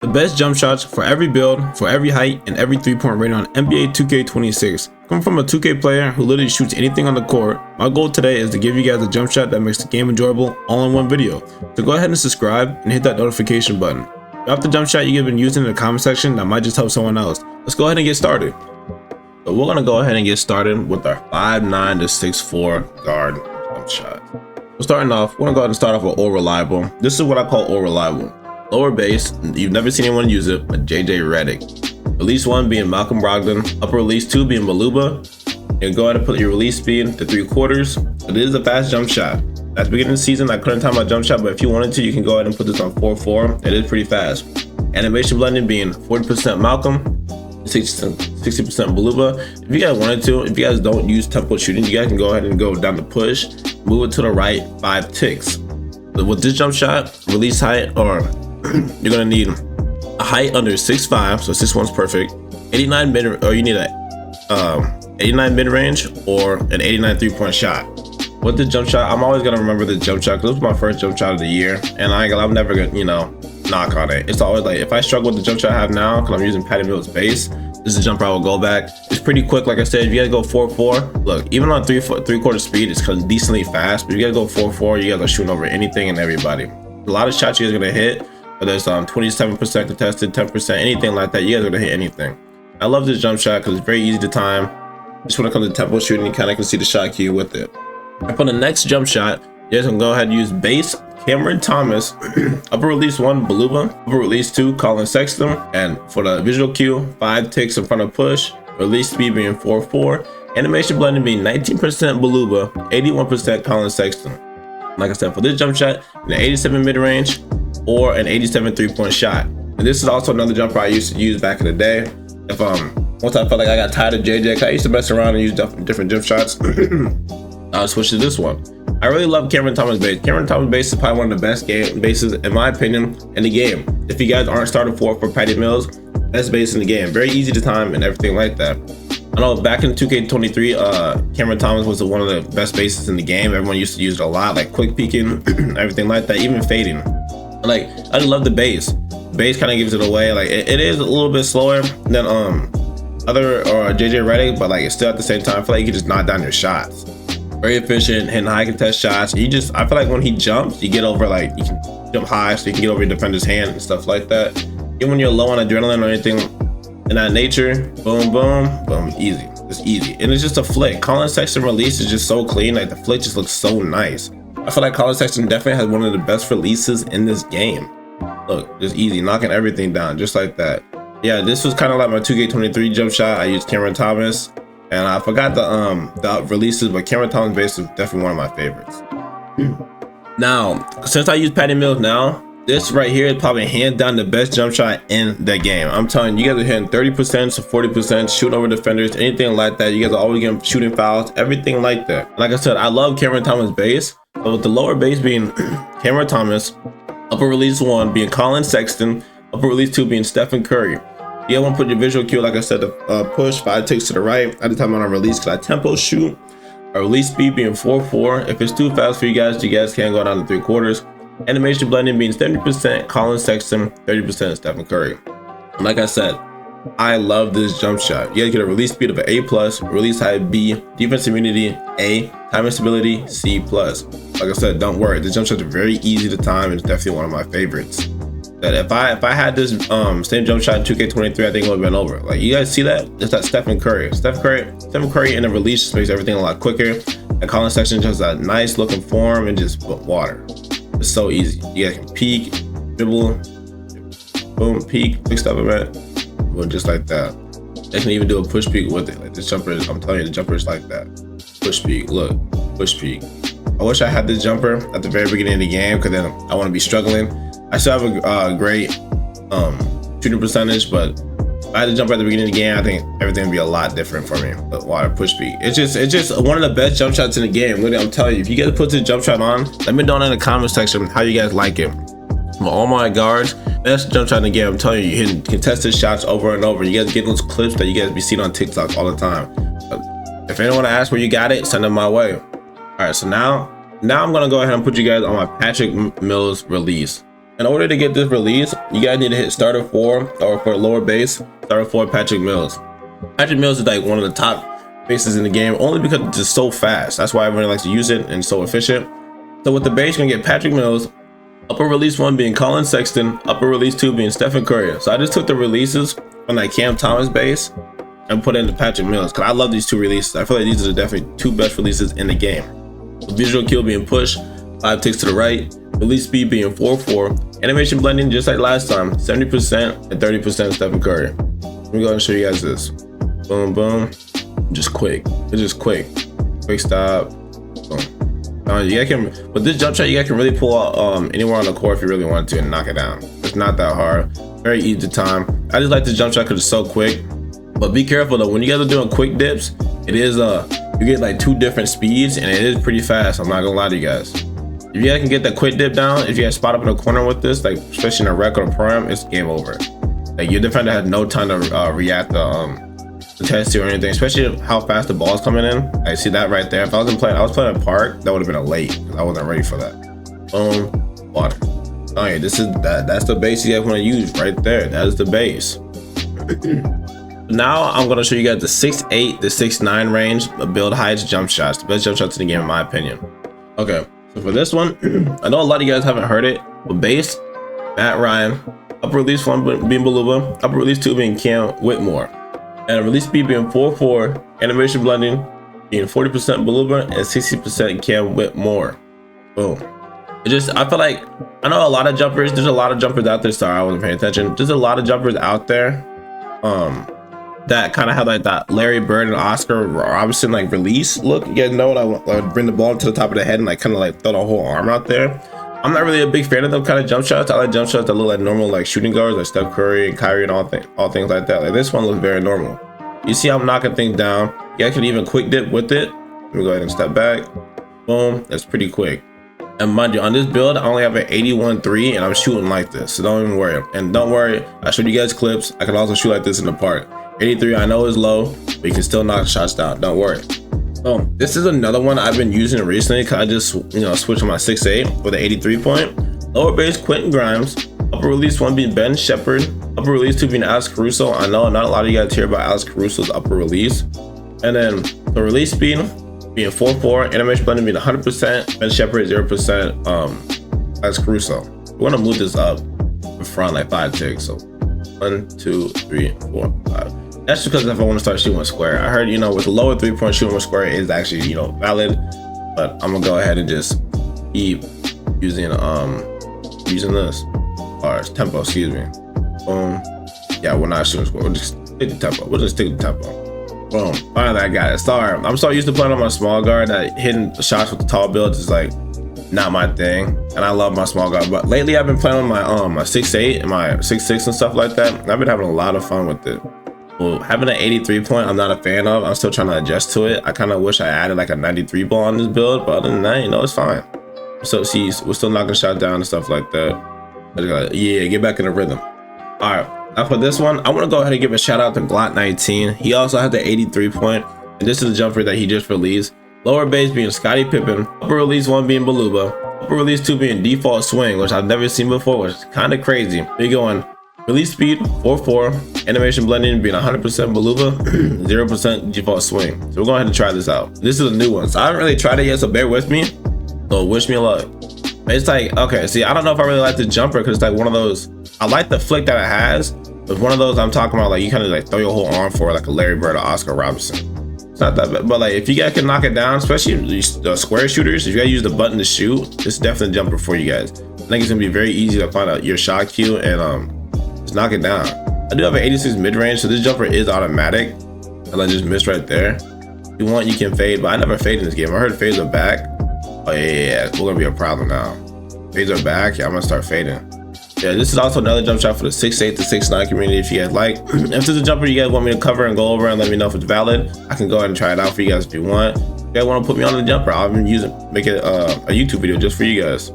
The best jump shots for every build, for every height, and every 3-point rating on NBA 2K26. Coming from a 2K player who literally shoots anything on the court, my goal today is to give you guys a jump shot that makes the game enjoyable all in one video. So go ahead and subscribe and hit that notification button. Drop the jump shot you've been using in the comment section that might just help someone else. Let's go ahead and get started. So we're gonna go ahead and get started with our 5'9" to 6'4" guard jump shot. We're starting off, we're gonna go ahead and start off with all reliable. This is what I call all reliable. Lower base, you've never seen anyone use it, but JJ Redick. Release 1 being Malcolm Brogdon, upper release 2 being Maluba. And go ahead and put your release speed to 3/4. It is a fast jump shot. At the beginning of the season, I couldn't time my jump shot, but if you wanted to, you can go ahead and put this on 4/4. It is pretty fast. Animation blending being 40% Malcolm, 60% Maluba. If you guys wanted to, if you guys don't use tempo shooting, you guys can go ahead and go down the push, move it to the right 5 ticks. But with this jump shot, release height, or you're gonna need a height under 6'5", so 6'1" is perfect. 89 mid, or you need a 89 mid range or an 89 3-point shot. With the jump shot, I'm always gonna remember the jump shot because this was my first jump shot of the year, and I'm never gonna, knock on it. It's always like, if I struggle with the jump shot I have now because I'm using Patty Mills base, this is a jumper I will go back. It's pretty quick, like I said. If you guys go 4/4, look, even on 3/4 speed, it's decently fast. But if you guys go 4/4, you guys are shooting over anything and everybody. A lot of shots you guys are gonna hit. Whether it's 27% contested, 10%, anything like that, you guys are gonna hit anything. I love this jump shot because it's very easy to time. Just when it comes to tempo shooting, you kind of can see the shot cue with it. And for the next jump shot, you guys can go ahead and use base Cameron Thomas, upper release 1 Maluba, upper release 2 Colin Sexton, and for the visual cue, 5 ticks in front of push, release speed being 4/4, animation blending being 19% Maluba, 81% Colin Sexton. Like I said, for this jump shot, an 87 mid range or an 87 3-point shot. And this is also another jumper I used to use back in the day. If once I felt like I got tired of JJ, I used to mess around and use different jump shots. I'll switch to this one. I really love Cameron Thomas base. Cameron Thomas base is probably one of the best bases, in my opinion, in the game. If you guys aren't starting for Patty Mills, best base in the game. Very easy to time and everything like that. I know back in 2K23, Cameron Thomas was one of the best bases in the game. Everyone used to use it a lot, like quick peeking, everything like that, even fading. Like, I just love the base. The base kind of gives it away. Like, it is a little bit slower than other JJ Redick, but like, it's still at the same time, I feel like you can just knock down your shots. Very efficient, hitting high contest shots. I feel like when he jumps, you get over, like, you can jump high so you can get over your defender's hand and stuff like that. Even when you're low on adrenaline or anything in that nature, boom, boom, boom, easy. It's easy. And it's just a flick. Colin Sexton release is just so clean. Like, the flick just looks so nice. I feel like Colin Sexton definitely has one of the best releases in this game. Look, just easy, knocking everything down just like that. Yeah, this was kind of like my 2K23 jump shot. I used Cameron Thomas, and I forgot the releases, but Cameron Thomas base is definitely one of my favorites. Now, since I use Patty Mills now, this right here is probably hands down the best jump shot in the game. I'm telling you, you guys are hitting 30% to 40%, shooting over defenders, anything like that. You guys are always getting shooting fouls, everything like that. Like I said, I love Cameron Thomas base. But with the lower base being Cameron Thomas, upper release 1 being Colin Sexton, upper release 2 being Stephen Curry. You want to put your visual cue, like I said, the push 5 ticks to the right. I just have on release because I tempo shoot. A release speed being 4/4. If it's too fast for you guys can go down to 3/4. Animation blending being 70% Colin Sexton, 30% Stephen Curry. And like I said, I love this jump shot. You guys get a release speed of an A+, release height B, defense immunity A, time and stability C+. Like I said, don't worry, the jump shots are very easy to time and it's definitely one of my favorites. That if I had this same jump shot in 2K23, I think it would have been over. Like, you guys see that? It's that Stephen Curry. Stephen Curry in the release just makes everything a lot quicker. And Colin Sexton just a nice looking form and just water. It's so easy. You guys can peek, dribble, boom, peek, quick step event. Well, just like that. They can even do a push peek with it. Like, this jumper is, I'm telling you, the jumper is like that. Push peek, look, push peek. I wish I had this jumper at the very beginning of the game because then I want to be struggling. I still have a great shooting percentage, but if I had to jumper at the beginning of the game, I think everything would be a lot different for me. But water push peek, it's just one of the best jump shots in the game. Literally, I'm telling you, if you guys put this jump shot on, let me know in the comment section how you guys like it. For all my guards, best jump shot in the game. I'm telling you, you're hitting contested shots over and over. You guys get those clips that you guys be seeing on TikTok all the time. But if anyone asks where you got it, send them my way. All right, so now I'm gonna go ahead and put you guys on my Patrick Mills release. In order to get this release, you guys need to hit starter 4, or for lower base, starter 4 Patrick Mills. Patrick Mills is like one of the top bases in the game, only because it's just so fast. That's why everyone likes to use it and so efficient. So with the base, you're gonna get Patrick Mills, upper release 1 being Colin Sexton, upper release 2 being Stephen Curry. So I just took the releases from that Cam Thomas base and put into Patrick Mills, because I love these 2 releases. I feel like these are definitely 2 best releases in the game. Visual kill being push, 5 ticks to the right, release speed being 4-4, animation blending just like last time, 70% and 30% Stephen Curry. Let me go ahead and show you guys this. Boom, boom, just quick. It's just quick stop. Boom. You guys can, with this jump shot, you guys can really pull out anywhere on the court if you really want to and knock it down. It's not that hard, very easy to time. I just like this jump shot because it's so quick. But be careful though, when you guys are doing quick dips, it is you get like 2 different speeds and it is pretty fast. I'm not gonna lie to you guys. If you guys can get that quick dip down, if you guys spot up in a corner with this, like especially in a rec or a prime, it's game over. Like your defender has no time to react to test you or anything, especially how fast the ball's coming in. I see that right there. If I was playing a park, that would have been a late, because I wasn't ready for that. Boom, water. Oh yeah, that's the base you guys want to use right there. That is the base. Now I'm gonna show you guys the 6'8", the 6'9" range of build heights jump shots, the best jump shots in the game in my opinion. Okay, so for this one, I know a lot of you guys haven't heard it, but base, Matt Ryan, upper release 1 being Beluba, upper release 2 being Cam Whitmore, and release speed being 4-4, animation blending being 40% Beluba and 60% Cam Whitmore. Boom. I feel like, I know a lot of jumpers, there's a lot of jumpers out there, sorry I wasn't paying attention, there's a lot of jumpers out there that kind of have like that Larry Bird and Oscar Robertson like release look. You guys know what I would bring the ball to the top of the head and like kind of like throw the whole arm out there. I'm not really a big fan of them kind of jump shots. I like jump shots that look like normal like shooting guards like Steph Curry and Kyrie and all things like that. Like this one looks very normal. You see I'm knocking things down. You guys can even quick dip with it. Let me go ahead and step back. Boom, that's pretty quick. And mind you, on this build, I only have an 81.3 and I'm shooting like this, so don't even worry. And don't worry, I showed you guys clips. I can also shoot like this in the park. 83 I know is low, but you can still knock shots down, don't worry. So this is another one I've been using recently because I just switched on my 6'8" with an 83 point. Lower base Quentin Grimes, upper release 1 being Ben Shepherd, upper release 2 being Alex Caruso. I know not a lot of you guys hear about Alex Caruso's upper release. And then the release speed being 4-4, animation blending being 100%, Ben Shepherd 0%, Alex Caruso. We're gonna move this up in front like 5 ticks. So 1, 2, 3, 4, 5. That's because if I want to start shooting with square, I heard with the lower 3-point shooting with square is actually valid, but I'm gonna go ahead and just keep using this or tempo, excuse me. Boom. Yeah, we're not shooting square. We'll just stick to tempo. We'll just stick to tempo. Boom. Finally, I got it. Sorry, I'm so used to playing on my small guard that hitting the shots with the tall builds is like not my thing, and I love my small guard. But lately, I've been playing on my my 6'8" and my 6'6" and stuff like that. I've been having a lot of fun with it. Well, having an 83 point, I'm not a fan of. I'm still trying to adjust to it. I kind of wish I added like a 93 ball on this build, but other than that, it's fine. So see, we're still knocking shot down and stuff like that. Yeah, get back in the rhythm. All right, now for this one, I want to go ahead and give a shout out to Glot19. He also had the 83 point, and this is the jumper that he just released. Lower base being Scottie Pippen, upper release 1 being Beluba, upper release 2 being Default Swing, which I've never seen before, which is kind of crazy. You're going release speed 4-4, animation blending being 100% Beluba, 0% Default Swing. So we're going ahead and try this out. This is a new one, so I haven't really tried it yet, so bear with me. So wish me luck. It's like, okay, see, I don't know if I really like the jumper because it's like one of those, I like the flick that it has, but one of those I'm talking about, like you kind of like throw your whole arm for like a Larry Bird or Oscar Robertson. It's not that bad, but like if you guys can knock it down, especially the square shooters, if you guys use the button to shoot, it's definitely a jumper for you guys. I think it's gonna be very easy to find out your shot cue and just knock it down. I do have an 86 mid-range, so this jumper is automatic. And I just missed right there. If you want, you can fade, but I never fade in this game. I heard fades are back. Oh yeah, we're gonna be a problem now. Fades are back. Yeah, I'm gonna start fading. Yeah, this is also another jump shot for the 6'8" to 6'9" community if you guys like. If there's a jumper you guys want me to cover and go over and let me know if it's valid, I can go ahead and try it out for you guys if you want. If you guys want to put me on the jumper, I'll even making a YouTube video just for you guys.